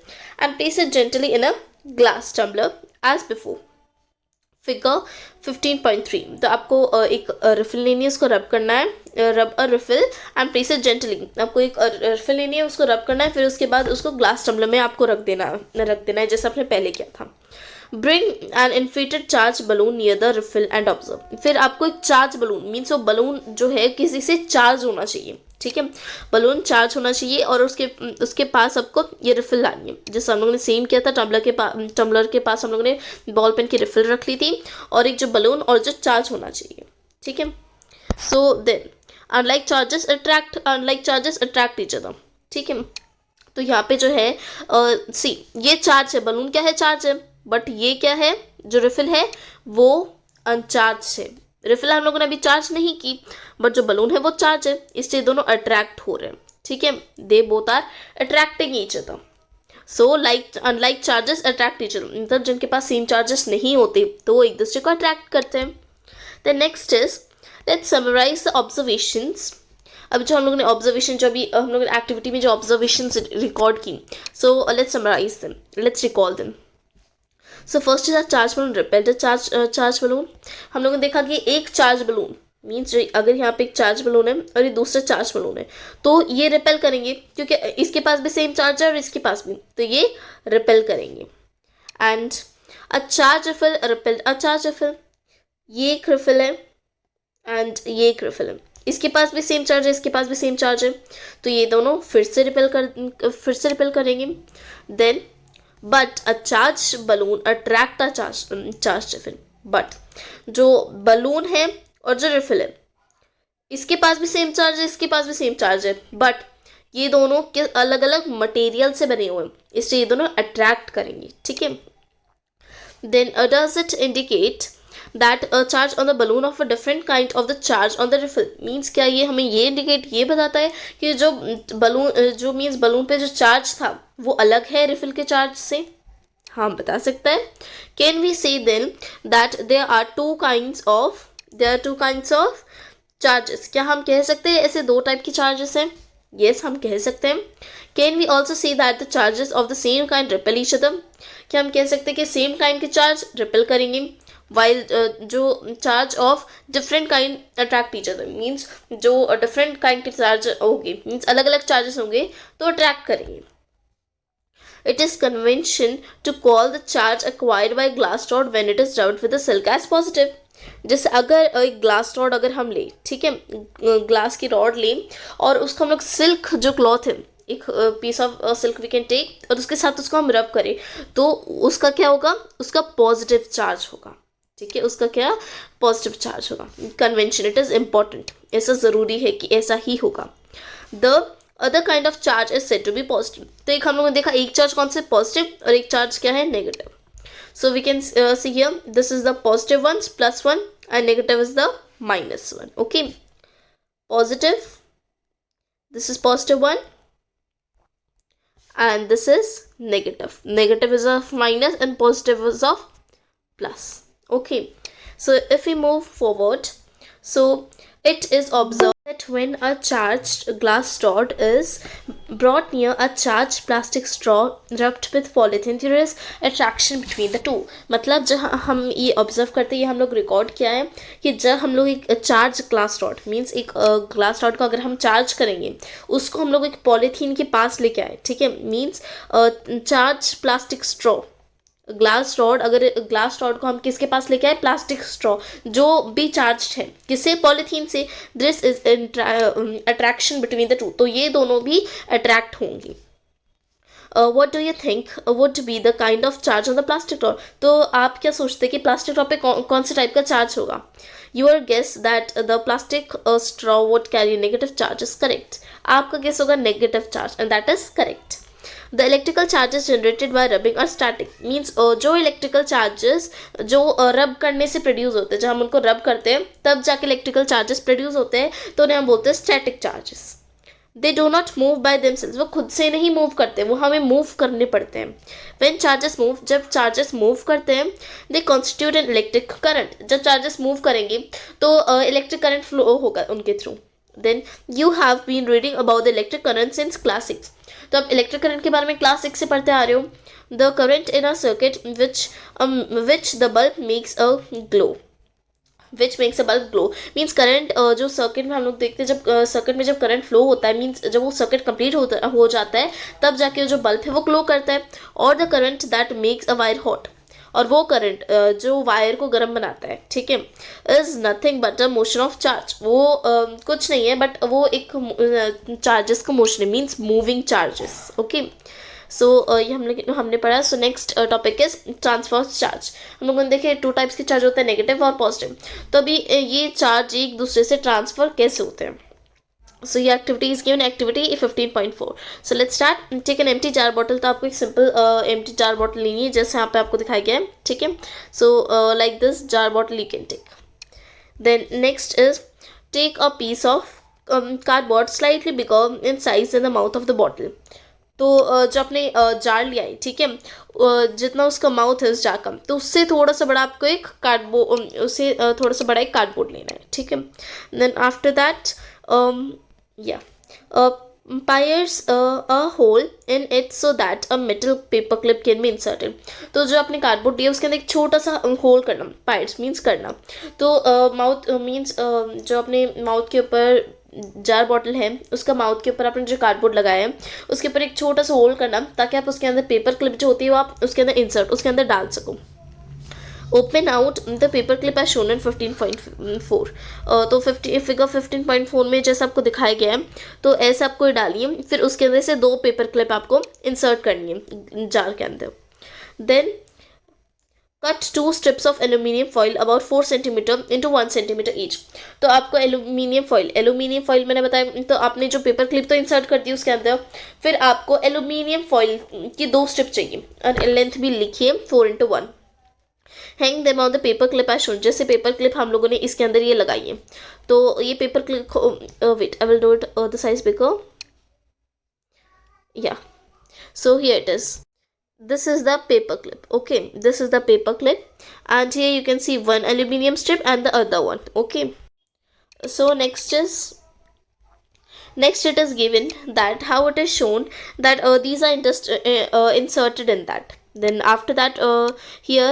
S1: and place it gently in a glass tumbler as before. Figure 15.3, तो आपको एक रिफिल लेनी है, उसको रब करना है, rub a refill and place it gently. आपको एक रिफिल लेनी है, उसको रब करना है, फिर उसके बाद उसको ग्लास टम्बलर में आपको रख देना है जैसे आपने पहले किया था। Bring an inflated charge balloon near the refill and observe. फिर आपको एक चार्ज बलून, मीन्स वो बलून जो है किसी से चार्ज होना चाहिए, ठीक है, बलून चार्ज होना चाहिए और उसके पास आपको ये रिफिल लानी है, जैसे हम लोगों ने सेम किया था। टम्बलर के पास हम लोगों ने बॉल पेन की रिफिल रख ली थी और एक जो बलून और जो चार्ज होना चाहिए, ठीक है। So then unlike charges attract each other, ठीक है। तो यहाँ पे जो है सी ये चार्ज है, बलून क्या है, चार्ज है, बट ये क्या है, जो रिफिल है वो अनचार्ज है। रिफिल हम लोगों ने अभी चार्ज नहीं की बट जो बलून है वो चार्ज है, इससे दोनों अट्रैक्ट हो रहे हैं, ठीक है। They both are attracting each other. So unlike charges attract each other, मतलब जिनके पास सेम चार्जेस नहीं होते तो वो एक दूसरे को अट्रैक्ट करते हैं। The next is let's summarize the observations. अब जो हम लोगों ने ऑब्जर्वेशन, जो अभी हम लोगों ने एक्टिविटी में जो ऑब्जर्वेशंस रिकॉर्ड की, so let's summarize them, let's recall them. So first is a charge balloon repelled charge balloon. हम लोगों ने देखा कि एक चार्ज बलून मीन्स अगर यहाँ पे एक चार्ज बलून है और ये दूसरा चार्ज बलून है तो ये रिपेल करेंगे क्योंकि इसके पास भी सेम चार्ज है और इसके पास भी, तो ये रिपेल करेंगे। And a charge refill repelled a charge refill, ये एक रिफिल है एंड ये एक रिफिल है, इसके पास भी सेम चार्ज है, इसके पास भी सेम चार्ज है, तो ये दोनों फिर से रिपेल करेंगे। Then but a charge balloon attract a charge refill, but जो बलून है और जो रिफिल है इसके पास भी सेम चार्ज है, इसके पास भी सेम चार्ज है, बट ये दोनों के अलग अलग मटेरियल से बने हुए हैं, इसलिए ये दोनों अट्रैक्ट करेंगे, ठीक है। Then does it indicate that a charge on the balloon of a different kind of the charge on the refill means क्या ये हमें ये इंडिकेट ये बताता है कि जो बलून जो मीन्स बलून पे जो चार्ज था वो अलग है रिफिल के चार्ज से? हाँ, बता सकता है। Can we say then that there are two kinds of charges, क्या हम कह सकते हैं ऐसे दो टाइप की चार्जेस हैं? यस, हम कह सकते हैं। Can we also see that the charges of the same kind repel each other, क्या हम कह सकते हैं कि सेम काइंड के चार्ज रिपेल करेंगे वाइल जो charge of different kind attract each other, means जो डिफरेंट काइंड के चार्ज होंगे मीन्स अलग अलग चार्जेस होंगे तो अट्रैक्ट करेंगे। It is convention to call the charge acquired by glass rod when it is rubbed with the silk as positive. जैसे अगर एक ग्लास रॉड अगर हम ले, ठीक है, ग्लास की रॉड लें और उसको हम लोग सिल्क जो क्लॉथ है, एक piece of silk we can take और उसके साथ उसको हम रब करें तो उसका क्या होगा? उसका पॉजिटिव चार्ज होगा, ठीक है, उसका क्या पॉजिटिव चार्ज होगा। कन्वेंशन, इट इज इम्पॉर्टेंट, ऐसा ज़रूरी है कि ऐसा ही होगा। The other kind of charge is said to be positive, तो एक हम लोगों ने देखा एक चार्ज कौन से पॉजिटिव और एक चार्ज क्या है negative. So we can see here this is the positive ones +1 and negative is the -1, okay. Positive, this is +1 and this is negative is of minus and positive is of plus, okay. So if we move forward, so it is observed that when a charged glass rod is brought near a charged plastic straw rubbed with polythene, there is attraction between the two। मतलब जब हम ये ऑब्जर्व करते हैं, ये हम लोग रिकॉर्ड किया है कि जब हम लोग एक चार्ज ग्लास रॉड मीन्स एक ग्लास रॉड को अगर हम चार्ज करेंगे उसको हम लोग एक पॉलीथीन के पास लेके आए, ठीक है, means charge plastic straw glass rod, अगर ग्लास रॉड को हम किसके पास लेके आए? प्लास्टिक स्ट्रॉ जो भी चार्ज है किससे? पॉलीथीन से। This is attraction between the two, तो ये दोनों भी अट्रैक्ट होंगी। What do you think would be the kind of charge on the plastic rod? तो आप क्या सोचते हैं कि प्लास्टिक रॉड पे कौन से टाइप का चार्ज होगा? Your guess that the plastic straw would carry negative charge is correct. आपका गेस होगा negative charge and that is correct. The electrical charges generated by rubbing are static, means जो electrical charges जो रब करने से प्रोड्यूस होते हैं, जब हम उनको रब करते हैं तब जाके इलेक्ट्रिकल चार्जेस प्रोड्यूस होते हैं, तो उन्हें हम बोलते हैं static charges. They do not move by themselves, वो खुद से नहीं मूव करते, वो हमें मूव करने पड़ते हैं। व्हेन चार्जेस मूव, जब चार्जेस मूव करते हैं, they constitute an electric current, जब चार्जेस मूव करेंगे तो इलेक्ट्रिक करंट फ्लो होगा उनके through. Then you have been reading about the electric current since class 6, तो आप इलेक्ट्रिक करंट के बारे में क्लास 6 से पढ़ते आ रहे हो। The current in a circuit which the bulb makes a glow, which makes a bulb glow means current जो सर्किट में हम लोग देखते हैं, जब सर्किट में जब करंट फ्लो होता है मीन्स जब वो सर्किट कंप्लीट हो जाता है तब जाके जो बल्ब है वो ग्लो करता है। और the current that makes a wire hot, और वो करंट जो वायर को गर्म बनाता है, ठीक है, is nothing but a motion of charge, वो कुछ नहीं है बट वो एक चार्जेस का मोशन है, मीन्स मूविंग चार्जेस, ओके। सो ये हमने पढ़ा। So next topic is transverse charge. हम लोगों ने देखे टू टाइप्स के चार्ज होते हैं, नेगेटिव और पॉजिटिव। तो अभी ये चार्ज एक दूसरे से ट्रांसफर कैसे होते हैं? So your activity is given activity 15.4. So let's start. Take an empty jar bottle, तो आपको एक सिंपल empty jar bottle लेनी है जैसे यहाँ पे आपको दिखाया गया है, ठीक है। So like this jar bottle you can take. Then next is take a piece of cardboard slightly bigger in size than the mouth of the bottle. तो जो आपने जार लिया है, ठीक है, जितना उसका माउथ है उस जार का, तो उससे थोड़ा सा बड़ा आपको एक कार्डबोर्ड, उससे थोड़ा सा बड़ा एक कार्डबोर्ड लेना है, ठीक है। Then after that pierce a hole in it so that a metal paper clip can be inserted. तो जो आपने कार्डबोर्ड दिया उसके अंदर एक छोटा सा होल करना, pierce मीन्स करना, तो माउथ मीन्स जो अपने माउथ के ऊपर जार बॉटल है उसका माउथ के ऊपर आपने जो कार्डबोर्ड लगाया है उसके ऊपर एक छोटा सा होल करना ताकि आप उसके अंदर पेपर क्लिप जो होती है वो आप उसके अंदर इंसर्ट उसके अंदर डाल सको। Open out the paper clip as shown in 15.4। तो फिगर 15.4 में जैसा आपको दिखाया गया है तो ऐसे आपको डालिए, फिर उसके अंदर से 2 पेपर क्लिप आपको इंसर्ट करनी है जार के अंदर। Then cut 2 strips of aluminium foil about 4 centimetre into 1 centimetre each. तो आपको एल्यूमिनियम फॉइल मैंने बताया, तो आपने जो पेपर क्लिप तो इंसर्ट कर दी उसके अंदर, फिर आपको एल्यूमिनियम फॉइल की 2 स्ट्रिप चाहिए और लेंथ भी लिखिए 4x1। Hang them on the paper clip as shown, जैसे पेपर क्लिप हम लोगों ने इसके अंदर ये लगाई है। तो ये paper clip weight I will do it the size bigger, या so here it is, this is the paper clip. Okay, this is the paper clip, and here you can see one aluminum strip and the other one. Okay, so next it is given that how it is shown that these are inserted in that. Then after that here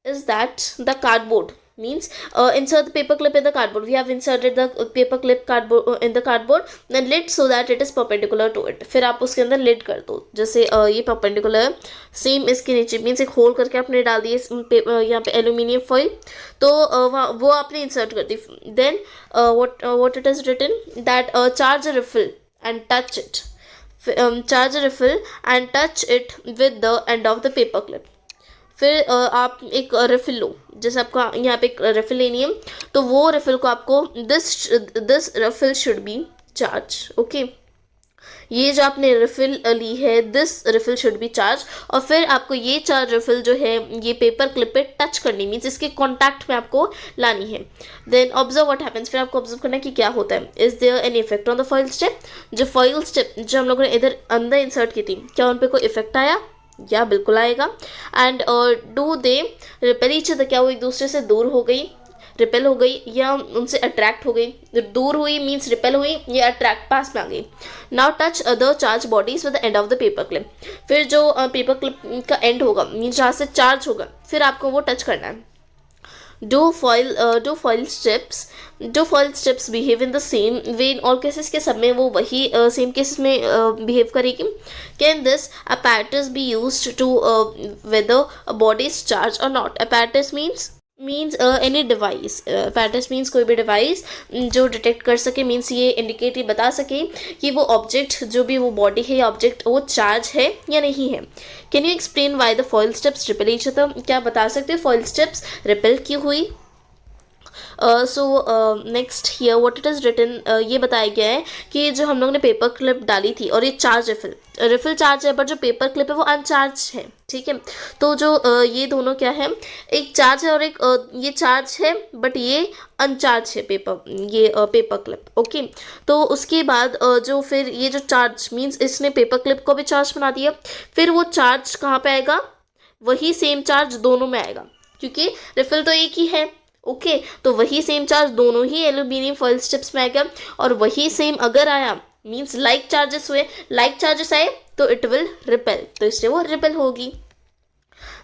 S1: is that the cardboard means insert the paper clip in the cardboard. We have inserted the paper clip cardboard in the cardboard, then lid so that it is perpendicular to it. फिर आप उसके अंदर lid कर दो, जैसे ये perpendicular है, सेम इसके नीचे मीन्स एक होल करके आपने डाल दिए यहाँ पे एल्यूमिनियम फॉइल, तो वो आपने इंसर्ट कर दी। Then what it is written that charge a refill and touch it, charge a refill and touch it with the end of the paper clip। फिर आप एक रिफिल लो, जैसे आपको यहाँ पे एक रिफिल लेनी है, तो वो रिफिल को आपको this refill should be charge. Okay, ये जो आपने रिफिल ली है this refill should be charge, और फिर आपको ये चार्ज रिफिल जो है ये पेपर क्लिप पे टच करनी, मीन्स इसके कॉन्टैक्ट में आपको लानी है। देन ऑब्जर्व व्हाट हैपेंस, फिर आपको ऑब्जर्व करना है कि क्या होता है। Is there any effect on the foil step, जो फॉइल स्टेप जो हम लोगों ने इधर अंदर इंसर्ट की थी, क्या उन पर कोई इफेक्ट आया? या बिल्कुल आएगा। And do they repel each other, क्या वो एक दूसरे से दूर हो गई, रिपेल हो गई, या उनसे अट्रैक्ट हो गई? दूर हुई मीन्स रिपेल हुई, या अट्रैक्ट पास में आ गई। Now touch other charge bodies with the end of the paper clip, फिर जो पेपर क्लिप का एंड होगा मीन्स जहाँ से चार्ज होगा फिर आपको वो टच करना है। Do foil strips behave in the same way in all cases, के सब में वो वही सेम केसेस में बिहेव करेगी? Can this apparatus be used to whether a body is charged or not? Apparatus means any device, apparatus means कोई भी डिवाइस जो डिटेक्ट कर सके, मीन्स ये इंडिकेट ये बता सके कि वो ऑब्जेक्ट जो भी वो बॉडी है या ऑब्जेक्ट वो चार्ज है या नहीं है। Can you explain why the foil steps repel each other, क्या बता सकते हो फॉइल स्टेप्स रिपेल क्यों हुई? So next here what it is written, ये बताया गया है कि जो हम लोग ने पेपर क्लिप डाली थी और ये चार्ज रिफिल चार्ज है, बट जो पेपर क्लिप है वो अनचार्ज है। ठीक है, तो जो ये दोनों क्या है, एक चार्ज है और एक ये चार्ज है बट ये अनचार्ज है पेपर क्लिप। ओके, तो उसके बाद जो फिर ये जो चार्ज मीन्स इसने पेपर क्लिप को भी चार्ज बना दिया, फिर वो चार्ज कहाँ पे आएगा? वही सेम चार्ज दोनों में आएगा, क्योंकि रिफिल तो एक ही है। ओके, तो वही सेम चार्ज दोनों ही एल्यूमिनियम फॉइल स्ट्रिप्स में आएगा, और वही सेम अगर आया मीन्स लाइक चार्जेस आए तो इट विल रिपेल, तो इसलिए वो रिपेल होगी।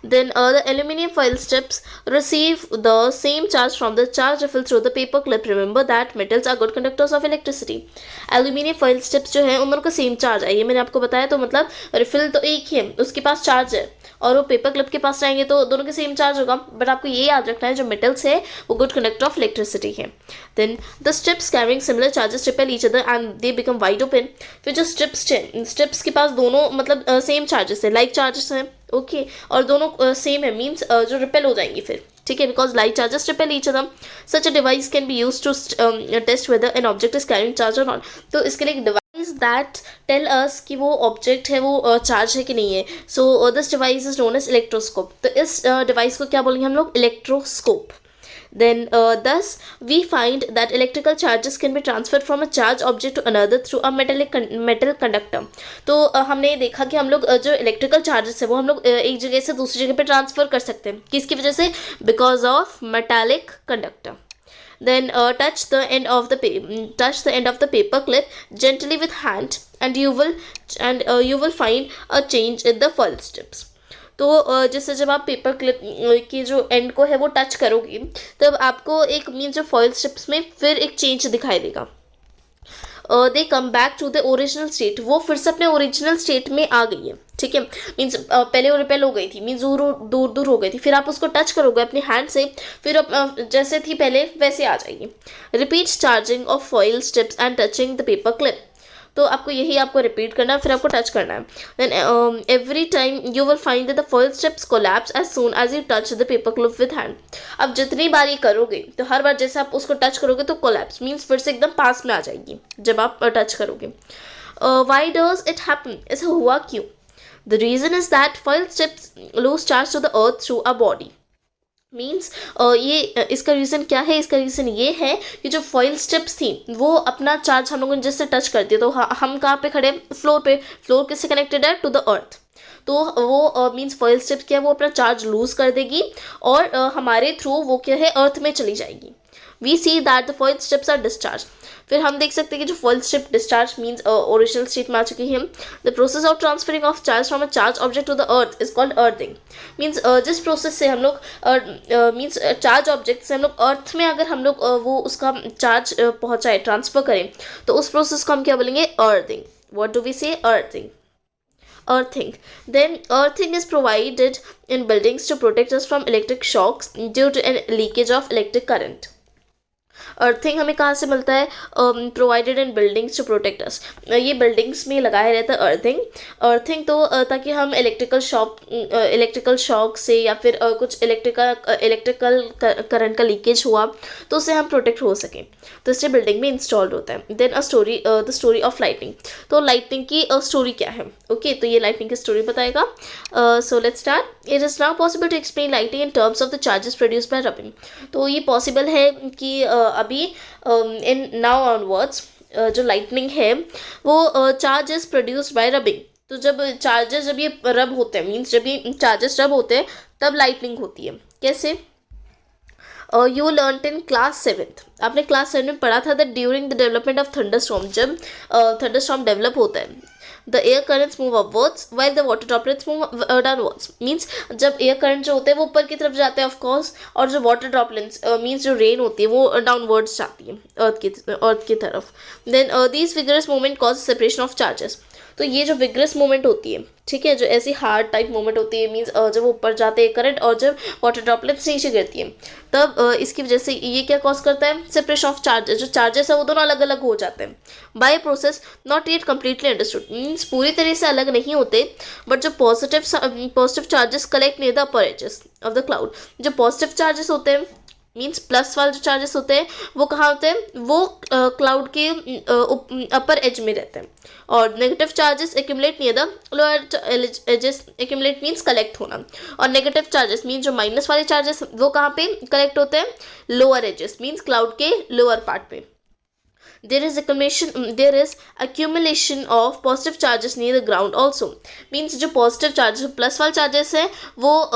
S1: Then the aluminum foil strips receive the same charge from the charge refill through the paper clip. Remember that metals are good conductors of electricity. Aluminium foil strips जो है उन दोनों का सेम चार्ज है, ये मैंने आपको बताया। तो मतलब रिफिल तो एक ही है, उसके पास चार्ज है, और वो पेपर क्लिप के पास जाएंगे तो दोनों के सेम चार्ज होगा। बट आपको ये याद रखना है जो मेटल्स है वो गुड कंडक्टर ऑफ इलेक्ट्रिसिटी है। Then the strips carrying similar charges repel each other and they become wide open. फिर जो स्ट्रिप्स के पास दोनों मतलब सेम चार्जेस है, लाइक चार्जेस हैं। ओके, और दोनों सेम है मीन्स जो रिपेल हो जाएंगी फिर। ठीक है, because like charges repel each other. Such a device can be use to test whether an object is carrying charge और नॉट। तो इसके लिए एक डिवाइस दैट टेल अस कि वो ऑब्जेक्ट है वो चार्ज है कि नहीं है। So this device is known as electroscope. तो इस डिवाइस को क्या बोलेंगे हम लोग? Electroscope. Then thus we find that electrical charges can be transferred from a charged object to another through a metal conductor. तो हमने देखा कि हम लोग जो इलेक्ट्रिकल चार्जेस है वो हम लोग एक जगह से दूसरी जगह पे ट्रांसफ़र कर सकते हैं, किसकी वजह से? Because of metallic conductor. Then touch the end of the paper clip gently with hand and you will find a change in the foil strips. तो जैसे जब आप पेपर क्लिप की जो एंड को है वो टच करोगे तब आपको एक मीन्स जो फॉइल स्ट्रिप्स में फिर एक चेंज दिखाई देगा। They come back to the original state, वो फिर से अपने ओरिजिनल स्टेट में आ गई है। ठीक है, मीन्स पहले वो रिपेल हो गई थी, मीन्स दूर हो गई थी, फिर आप उसको टच करोगे अपने हैंड से, फिर जैसे थी पहले वैसे आ जाएगी। Repeat charging of foil strips and touching the paper clip. तो आपको यही आपको रिपीट करना है, फिर आपको टच करना है. Then every time you will find that the foil strips collapse as soon as you touch the paper clip with hand. अब जितनी बार ये करोगे तो हर बार जैसे आप उसको टच करोगे तो कोलैप्स मीन्स फिर से एकदम पास में आ जाएगी जब आप टच करोगे. वाई डज इट हैपन, ऐसा हुआ क्यों? The reason is that foil strips lose charge to the earth through a body. Means ये इसका रीज़न क्या है? इसका रीज़न ये है कि जो फॉइल स्ट्रिप्स थी वो अपना चार्ज हम लोगों ने जिससे टच कर दिया, तो हम कहाँ पे खड़े? फ्लोर पे. फ्लोर किससे कनेक्टेड है? To the earth. तो वो मीन्स फॉइल स्ट्रिप्स क्या है, वो अपना चार्ज लूज कर देगी और हमारे थ्रू वो क्या है, अर्थ में चली जाएगी. We see that the foil strips are discharge. फिर हम देख सकते हैं कि जो foil strip discharge means original state में आ चुकी है. The process of transferring of charge from a charge object to the earth is called earthing. Means जिस प्रोसेस से हम लोग मीन्स चार्ज ऑब्जेक्ट से हम लोग अर्थ में अगर हम लोग वो उसका चार्ज पहुँचाए, ट्रांसफर करें, तो उस प्रोसेस को हम क्या बोलेंगे? अर्थिंग. व्हाट डू वी से? Earthing. Earthing. Then earthing is provided in buildings to protect us from electric shocks due to an leakage of electric current. Earthing हमें कहाँ से मिलता है? Provided in buildings to protect us. ये बिल्डिंग्स में लगाया रहता है अर्थिंग. अर्थिंग तो ताकि हम इलेक्ट्रिकल शॉक से या फिर कुछ इलेक्ट्रिकल करंट का लीकेज हुआ तो उससे हम प्रोटेक्ट हो सकें, तो इससे बिल्डिंग में इंस्टॉल्ड होता है. Then the story of lightning. तो लाइटनिंग की स्टोरी क्या है? ओके, तो ये लाइटनिंग की स्टोरी बताएगा. So let's start. It is now possible to explain lightning in terms of the charges produced by rubbing. तो ये पॉसिबल है कि अभी इन नाउ ऑनवर्ड्स जो लाइटनिंग है वो चार्जेस प्रोड्यूस्ड बाय रबिंग. तो जब ये रब होते हैं मीन्स जब ये चार्जेस रब होते हैं तब लाइटनिंग होती है. कैसे? You learn in class 7th. आपने क्लास 7 में पढ़ा था that during the development of thunderstorm, जब थंडरस्टॉर्म डेवलप होता है, the air currents move upwards while the water droplets move downwards. Means जब एयर करंट जो होते हैं वो ऊपर की तरफ जाते हैं ऑफकोर्स, और जो वाटर ड्रॉपलेट्स मीन्स जो रेन होती है वो डाउनवर्ड्स जाती है अर्थ की तरफ. Then these vigorous movement cause separation of charges. तो ये जो विगरस मूवमेंट होती है, ठीक है, जो ऐसी हार्ड टाइप मूवमेंट होती है मीन्स जब वो ऊपर जाते हैं करंट और जब वाटर ड्रॉपलेट्स नीचे गिरती है, तब इसकी वजह से ये क्या कॉज करता है? Separation of charges. जो चार्जेस है वो दोनों अलग अलग हो जाते हैं by process not yet completely understood. Means पूरी तरह से अलग नहीं होते, बट जो positive charges collect near the upper edges of the cloud. जो पॉजिटिव चार्जेस होते हैं मीन्स प्लस वाले जो चार्जेस होते हैं वो कहाँ होते हैं? वो क्लाउड के अपर एज में रहते हैं. और negative charges accumulate near the lower edges. Accumulate means collect होना. और नेगेटिव चार्जेस मीन्स जो माइनस वाले चार्जेस वो कहाँ पे कलेक्ट होते हैं? लोअर एजेस मीन्स क्लाउड के लोअर पार्ट पे. there is accumulation of positive charges near the ground also. means जो positive charges प्लस वाले charges हैं वो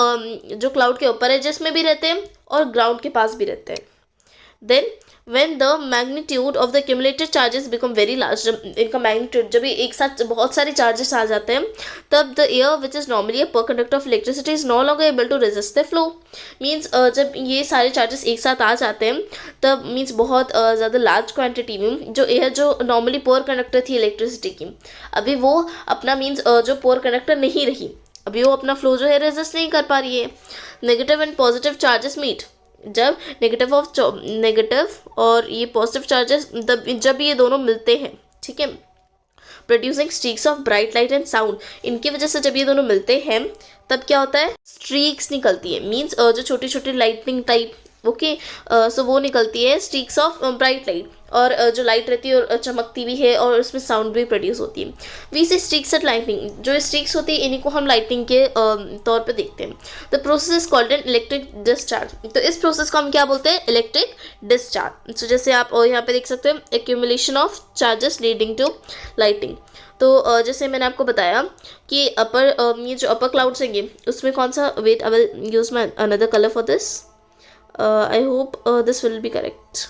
S1: जो cloud के ऊपर एजेस में भी रहते हैं और ground के पास भी रहते हैं. then when the magnitude of the accumulated charges become very large, जब इनका magnitude जब एक साथ बहुत सारे charges आ जाते हैं तब the air which is normally a per conductor of electricity is no longer able to resist the flow. means जब ये सारे charges एक साथ आ जाते हैं तब means बहुत ज़्यादा large quantity में जो air जो normally poor conductor थी electricity की, अभी वो अपना means जो poor conductor नहीं रही, अभी वो अपना flow जो है resist नहीं कर पा रही है. negative and positive charges meet. जब नेगेटिव और ये पॉजिटिव चार्जेस जब ये दोनों मिलते हैं, ठीक है, producing streaks of bright light and sound. इनकी वजह से जब ये दोनों मिलते हैं तब क्या होता है? स्ट्रीक्स निकलती है. मीन्स जो छोटी छोटी लाइटनिंग टाइप, ओके, सो वो निकलती है स्ट्रीक्स ऑफ ब्राइट लाइट. और जो लाइट रहती है और चमकती भी है और उसमें साउंड भी प्रोड्यूस होती है. वी से स्ट्रीक्स एट लाइटनिंग. जो स्ट्रीक्स होती है इन्हीं को हम लाइटनिंग के तौर पे देखते हैं. The process is called an electric discharge. तो इस प्रोसेस को हम क्या बोलते हैं? Electric discharge. सो जैसे आप यहाँ पे देख सकते हैं accumulation of charges leading to lighting. तो जैसे मैंने आपको बताया कि ये जो अपर क्लाउड्स हैं उसमें कौन सा, wait I will use my another colour for this. I hope this will be correct.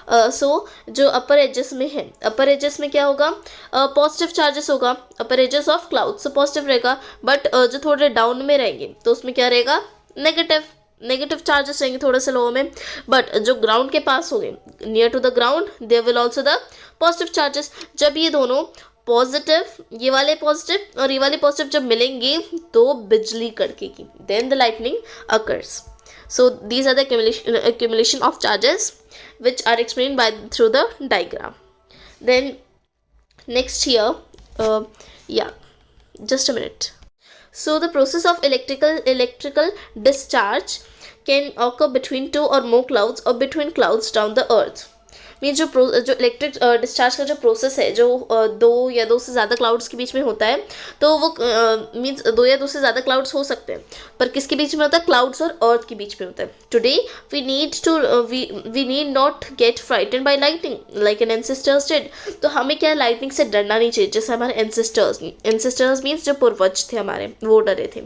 S1: So जो अपर एजेस में है, अपर एजेस में क्या होगा? पॉजिटिव चार्जेस होगा. Upper edges of cloud so positive रहेगा, बट जो थोड़े डाउन में रहेंगे तो उसमें क्या रहेगा? नेगेटिव चार्जेस रहेंगे थोड़े से लो में. बट जो ग्राउंड के पास होंगे near to the ground there will also the positive charges. जब ये दोनों पॉजिटिव, ये वाले पॉजिटिव और ये वाले पॉजिटिव जब मिलेंगे तो बिजली कड़केगी. Then the lightning occurs. So these are the accumulation of charges which are explained by through the diagram. Then next here, yeah, just a minute. So the process of electrical discharge can occur between two or more clouds or between clouds down the earth. Mean जो इलेक्ट्रिक डिस्चार्ज का जो प्रोसेस है, जो दो या दो से ज़्यादा क्लाउड्स के बीच में होता है, तो वो मीन्स दो या दो से ज़्यादा क्लाउड्स हो सकते हैं, पर किसके बीच में होता है? क्लाउड्स और अर्थ के बीच में होता है. Today we need not get frightened by lightning like an ancestors did. तो हमें क्या, लाइटनिंग से डरना नहीं चाहिए जैसे हमारे एंसेस्टर्स मीन्स जो पूर्वज थे हमारे, वो डरे थे.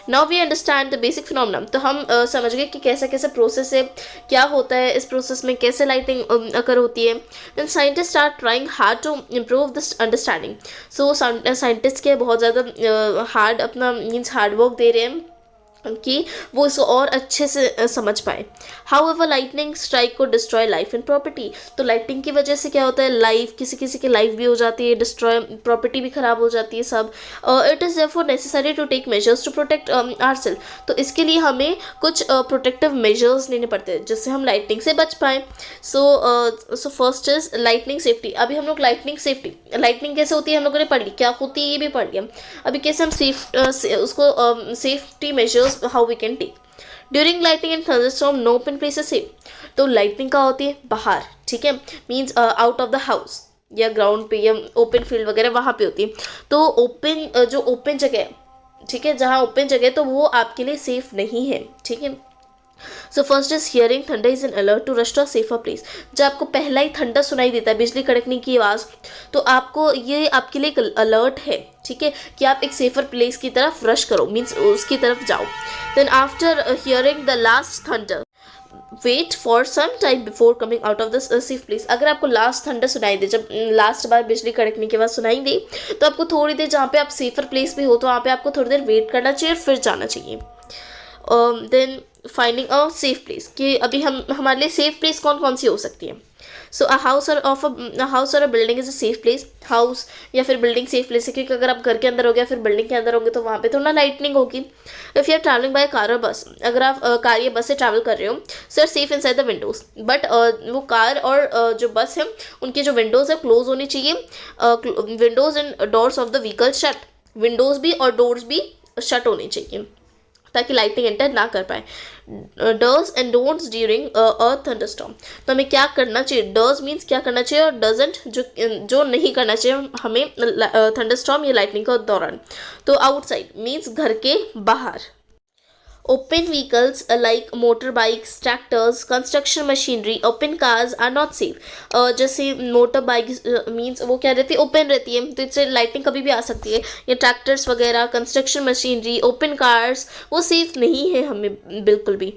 S1: Now we understand the basic phenomena. तो हम समझ गए कि कैसा कैसा प्रोसेस है, क्या होता है इस प्रोसेस में, कैसे लाइटिंग अकर होती है. Then scientist are trying hard to improve this understanding. So scientist के बहुत ज़्यादा हार्ड अपना मीन्स हार्ड वर्क दे रहे हैं कि वो इसको और अच्छे से समझ पाए. हाउएवर लाइटनिंग स्ट्राइक को डिस्ट्रॉय लाइफ एंड प्रॉपर्टी. तो लाइटनिंग की वजह से क्या होता है, लाइफ, किसी किसी की लाइफ भी हो जाती है डिस्ट्रॉय, प्रॉपर्टी भी खराब हो जाती है सब. It is therefore necessary to take measures to protect ourself. तो इसके लिए हमें कुछ प्रोटेक्टिव मेजर्स लेने पड़ते हैं जिससे हम लाइटनिंग से बच पाएँ. सो फर्स्ट इज लाइटनिंग सेफ्टी. अभी हम लोग लाइटनिंग कैसे होती है हम लोगों ने पढ़ ली, क्या होती है ये भी पढ़ लिया. अभी कैसे हम उसको safety measures how we can take. During lightning and thunderstorm no open place is safe. तो लाइटनिंग का होती है बाहर, ठीक है, means out of the house या ग्राउंड पे या ओपन फील्ड वगैरह वहाँ पे होती है. तो जो ओपन जगह है, ठीक है, जहाँ ओपन जगह है तो वो आपके लिए सेफ नहीं है, ठीक है. So first is hearing thunder is an alert to rush to a safer place. जब आपको पहला ही थंडर सुनाई देता है, बिजली कड़कने की आवाज़, तो आपको ये आपके लिए एक अलर्ट है, ठीक है, कि आप एक सेफर प्लेस की तरफ रश करो, मीन्स उसकी तरफ जाओ. Then after hearing the last thunder wait for some time before coming out of the safe place. अगर आपको लास्ट थंडर सुनाई दे, जब लास्ट बार बिजली कड़कने के बाद सुनाई दे, तो आपको थोड़ी देर, जहाँ पे आप सेफर प्लेस पे हो तो वहाँ पे आपको थोड़ी देर वेट करना चाहिए और फिर जाना चाहिए. Then finding a safe place, कि अभी हमारे लिए सेफ प्लेस कौन कौन सी हो सकती है. सो अ हाउस और a building is a safe place. House या फिर बिल्डिंग सेफ प्लेस है, क्योंकि अगर आप घर के अंदर हो गया फिर बिल्डिंग के अंदर होंगे तो वहाँ पे तो ना लाइटनिंग होगी. If you are travelling by car और बस, अगर आप कार या बस से ट्रैवल कर रहे हो, so are safe inside the windows. But वो कार और जो बस है उनके जो विंडोज़ है क्लोज होनी चाहिए. Windows and doors of the vehicle shut. Windows भी और डोर्स भी शट होनी चाहिए ताकि लाइटिंग एंटर ना कर पाए. Does and don'ts during a thunderstorm. तो हमें क्या करना चाहिए, डज मीन्स क्या करना चाहिए, और डजेंट जो नहीं करना चाहिए हमें थंडरस्टॉर्म या लाइटनिंग के दौरान. तो आउटसाइड मीन्स घर के बाहर. Open vehicles like motorbikes, tractors, construction machinery, open cars are not safe. जैसे मोटर बाइक मीन्स वो क्या रहती है, ओपन रहती है, तो इससे लाइटिंग कभी भी आ सकती है. या ट्रैक्टर्स वगैरह, कंस्ट्रक्शन मशीनरी, ओपन कार्स, वो सेफ नहीं है हमें बिल्कुल भी.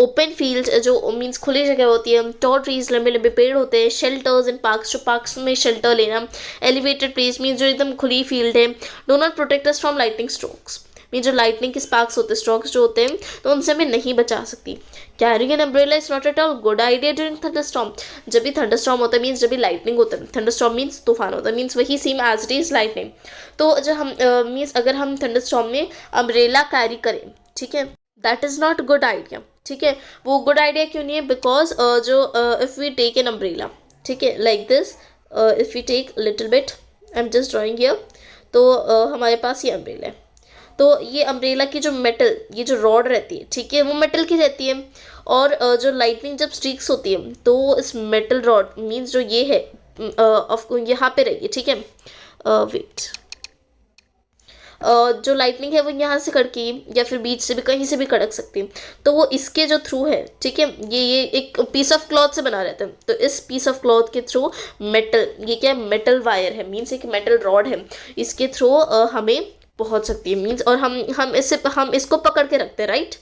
S1: ओपन फील्ड जो मीन्स खुली जगह होती है, टॉल ट्रीज, लंबे लंबे पेड़ होते हैं. शेल्टर्स एंड पार्क्स, जो पार्क्स में शेल्टर लेना. एलिवेटेड प्लेस मीन्स जो एकदम खुली फील्ड है. Do not protect us from lightning strokes, mean जो लाइटनिंग के स्पार्क्स होते हैं, स्ट्रोक्स जो होते हैं, तो उनसे हमें नहीं बचा सकती. Carrying an umbrella is not at all good idea during thunderstorm. जब भी थंडरस्टॉर्म होता है मीन्स जब भी लाइटनिंग होता है, थंडरस्टॉर्म मीन्स तूफान होता है, मीन्स वही same as it is lightning. तो जब हम मीन्स अगर हम थंडरस्टॉर्म में अम्ब्रेला कैरी करें, ठीक है, that is not good idea, ठीक है. वो गुड आइडिया क्यों नहीं है, बिकॉज जो if we take an umbrella, ठीक है, like this, if we take little bit, I am just drawing here, तो हमारे पास ये अम्ब्रेला है. तो ये अम्ब्रेला की जो मेटल, ये जो रॉड रहती है, ठीक है, वो मेटल की रहती है. और जो लाइटनिंग जब स्ट्रीक्स होती है तो इस मेटल रॉड मीन्स जो ये है यहाँ पे रहेगी, ठीक है. वेट, जो लाइटनिंग है वो यहाँ से कड़केगी या फिर बीच से भी, कहीं से भी कड़क सकती है. तो वो इसके जो थ्रू है, ठीक है, ये एक पीस ऑफ क्लॉथ से बना रहता है. तो इस पीस ऑफ क्लॉथ के थ्रू मेटल, ये क्या है, मेटल वायर है, मीन्स एक मेटल रॉड है, इसके थ्रू हमें पहुंच सकती है, मीन्स. और हम इसको पकड़ के रखते हैं, राइट.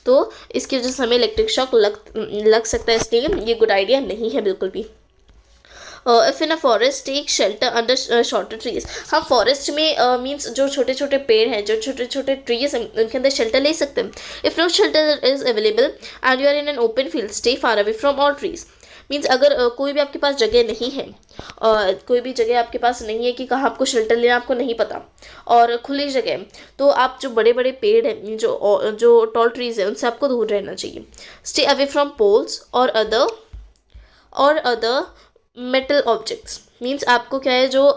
S1: तो इसकी वजह से हमें इलेक्ट्रिक शॉक लग सकता है, इसलिए ये गुड आइडिया नहीं है बिल्कुल भी. If in a forest take shelter under shorter trees. हम फॉरेस्ट में मीन्स जो छोटे छोटे पेड़ हैं, जो छोटे छोटे ट्रीज हैं, उनके अंदर शेल्टर ले सकते हैं. If no shelter is available and you are in an open field, stay far away from all trees. Means अगर कोई भी आपके पास जगह नहीं है, कोई भी जगह आपके पास नहीं है कि कहाँ आपको शेल्टर लेना आपको नहीं पता, और खुली जगह है, तो आप जो बड़े बड़े पेड़ हैं, जो टॉल ट्रीज हैं, उनसे आपको दूर रहना चाहिए. स्टे अवे फ्रॉम पोल्स और अदर मेटल ऑब्जेक्ट्स. मीन्स आपको क्या है, जो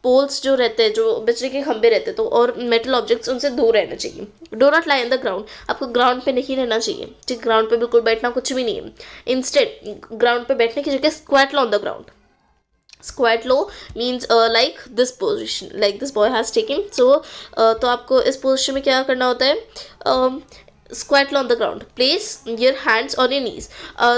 S1: पोल्स जो रहते हैं, जो बिजली के खंभे रहते हैं, तो और मेटल ऑब्जेक्ट्स उनसे दूर रहना चाहिए. Do not lie in the ground, आपको ग्राउंड पे नहीं रहना चाहिए. ठीक, ग्राउंड पे बिल्कुल बैठना कुछ भी नहीं है. इंस्टेड ग्राउंड पे बैठने की जगह squat low on the ground. Squat low means like this position, like this boy has taken. So तो आपको इस पोजिशन में क्या करना होता है, squat low on the ground. Place your hands on your knees,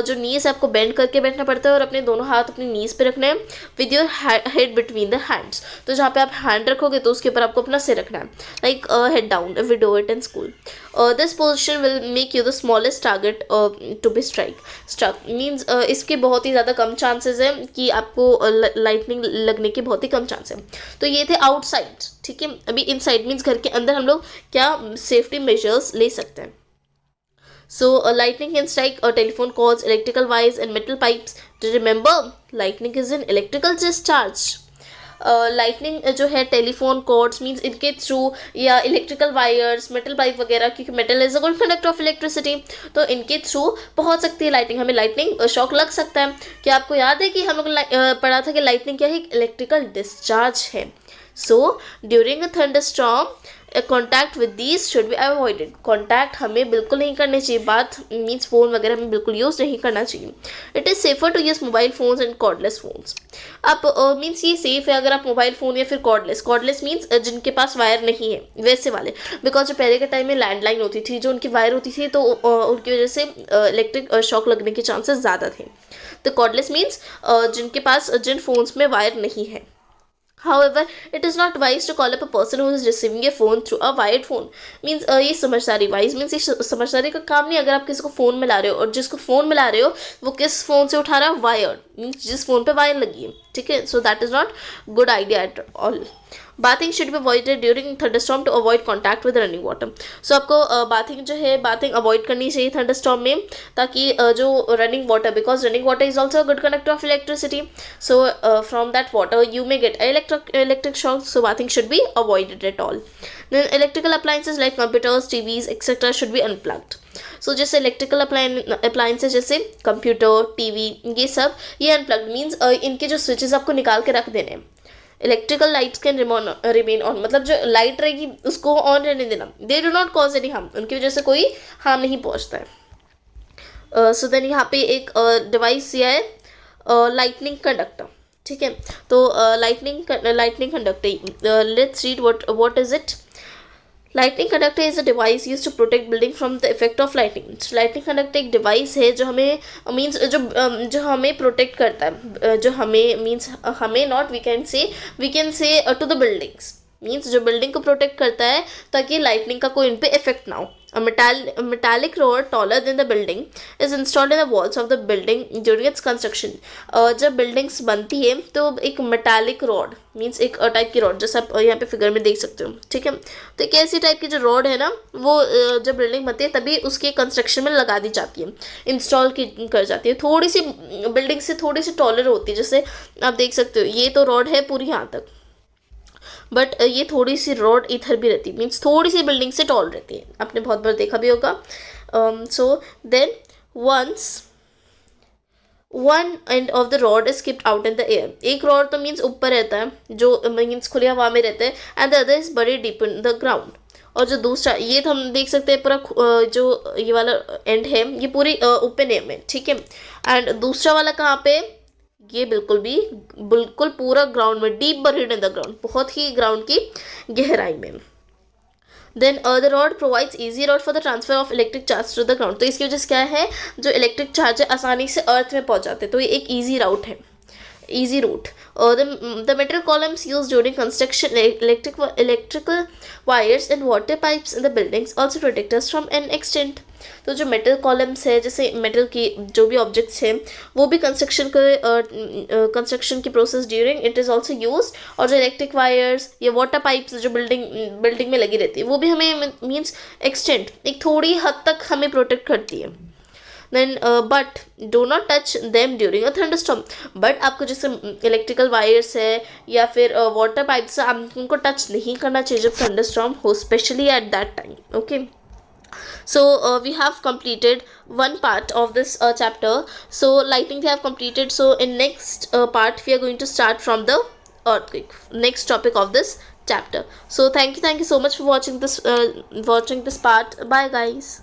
S1: जो नीज आपको बेंड करके बैठना पड़ता है और अपने दोनों हाथ अपनी नीज पे रखना है. With your head between the hands, तो जहाँ पे आप हैंड रखोगे तो उसके ऊपर आपको अपना सिर रखना है. Like head down, we do it in school. This position will make you the smallest target to be struck. Means इसके बहुत ही ज़्यादा कम चांसेस है कि आपको लाइटनिंग लगने के बहुत ही कम चांस है. तो ये थे आउटसाइड. ठीक है, अभी इनसाइड मीन्स घर के अंदर हम लोग क्या सेफ्टी मेजर्स ले सकते हैं. So, lightning can strike telephone cords, electrical wires, and metal pipes. To remember, lightning is an electrical discharge. Lightning जो है टेलीफोन कॉर्ड्स मीन्स इनके थ्रू, या इलेक्ट्रिकल वायर्स, मेटल पाइप वगैरह, क्योंकि metal is a good conductor of electricity, तो इनके थ्रू पहुंच सकती है लाइटनिंग. हमें लाइटनिंग शॉक लग सकता है. क्या आपको याद है कि हम लोग पढ़ा था कि लाइटनिंग क्या है, एक इलेक्ट्रिकल डिस्चार्ज है. So during a thunderstorm contact with these should be avoided. Contact हमें बिल्कुल नहीं करने चाहिए. बात मीन्स फ़ोन वगैरह हमें बिल्कुल यूज़ नहीं करना चाहिए. It is safer to use mobile phones and cordless phones. आप मीन्स ये सेफ़ है अगर आप मोबाइल फ़ोन या फिर कॉर्डलेस मीन्स जिनके पास वायर नहीं है वैसे वाले. बिकॉज जो पहले के टाइम में लैंडलाइन होती थी, जो उनकी वायर होती थी, तो उनकी वजह से इलेक्ट्रिक शॉक लगने के चांसेस ज़्यादा थे. तो कॉर्डलेस मीन्स जिनके पास, जिन फ़ोन्स में वायर नहीं है. However, it is not wise to call up a person who is receiving a phone through a wired phone. Means ये समझदारी, wise means ये समझदारी का काम नहीं. अगर आप किसी को फ़ोन मिला रहे हो और जिसको फ़ोन मिला रहे हो वो किस फ़ोन से उठा रहा है, वायर, मीन्स जिस फ़ोन पे वायर लगी है. ठीक है, so that is not good idea at all. Bathing should be avoided during thunderstorm to avoid contact with running water. So आपको बाथिंग जो है, बाथिंग अवॉइड करनी चाहिए थंडरस्टॉर्म में, ताकि जो running water, because running water is also a good conductor of electricity. So from that water you may get electric shocks, so bathing should be avoided at all. Then electrical appliances like computers, TVs, etc. should be unplugged. So जैसे इलेक्ट्रिकल अप्लाइंसेज जैसे कंप्यूटर, टीवी, ये सब, ये अनप्लग्ड मीन्स इनके जो स्विचेस आपको निकाल के रख देने. Electrical lights can remain on, मतलब जो लाइट रहेगी उसको ऑन रहने देना. दे do not cause any harm, उनकी वजह से कोई हार्म नहीं पहुंचता है. सो देन यहाँ पे एक डिवाइस दिया है, लाइटनिंग कंडक्टर. ठीक है, तो lightning conductor, let's read what is it. Lightning conductor is a device use to protect building from the effect of lightning. Lightning conductor एक डिवाइस है जो हमें मीन्स जो हमें प्रोटेक्ट करता है, जो हमें मीन्स हमें not, we can say to the buildings, means जो बिल्डिंग को प्रोटेक्ट करता है ताकि लाइटनिंग का कोई इन पे इफेक्ट ना हो. A metallic rod taller than the building is installed in the walls of the building during its construction. जब बिल्डिंग्स बनती है तो एक मेटालिक रॉड मीन्स एक टाइप की रॉड, जैसे आप यहाँ पे फिगर में देख सकते हो. ठीक है, तो एक ऐसी टाइप की जो रॉड है ना, वो जब बिल्डिंग बनती है तभी उसके कंस्ट्रक्शन में लगा दी जाती है, इंस्टॉल की कर जाती है. थोड़ी सी बिल्डिंग से थोड़ी सी टॉलर होती है, जैसे आप देख सकते हो ये तो रॉड है पूरी यहाँ तक, बट ये थोड़ी सी रॉड इधर भी रहती है, मीन्स थोड़ी सी बिल्डिंग से टॉल रहती है. आपने बहुत बार देखा भी होगा. So then once one end of the rod is keeped out in the air. एक रॉड तो मीन्स ऊपर रहता है, जो मीन्स खुली हवा में रहता है, and the other is buried deep in the ground. और जो दूसरा, ये तो हम देख सकते हैं पूरा जो ये वाला एंड है ये पूरी ओपन एयर में. ठीक है, एंड दूसरा वाला कहाँ पे, ये बिल्कुल पूरा ग्राउंड में, deep buried in the ground, बहुत ही ग्राउंड की गहराई में. Then the rod provides easy rod for the transfer of electric charge to the ground. तो इसकी वजह से क्या है, जो इलेक्ट्रिक चार्ज है आसानी से अर्थ में पहुंच जाते हैं, तो ये एक ईजी राउट है, easy route. The metal columns used during construction, electrical wires and water pipes in the buildings also protect us from an extent. तो जो मेटल कॉलम्स है, जैसे मेटल की जो भी ऑब्जेक्ट्स हैं वो भी कंस्ट्रक्शन की process during it is also use. और जो इलेक्ट्रिक वायर्स या वाटर पाइप्स जो बिल्डिंग में लगी रहती है वो भी हमें मीन्स एक्सटेंट एक थोड़ी हद तक हमें प्रोटेक्ट करती है. Then but do not touch them during a thunderstorm. But आपको जैसे इलेक्ट्रिकल वायर्स है या फिर वाटर पाइप्स है, आप उनको टच नहीं करना चाहिए जब थंडरस्टॉर्म हो, specially at that time. Okay, So we have completed one part of this chapter. So lightning we have completed. So in next part we are going to start from the earthquake, next topic of this chapter. So thank you so much for watching this part. Bye guys.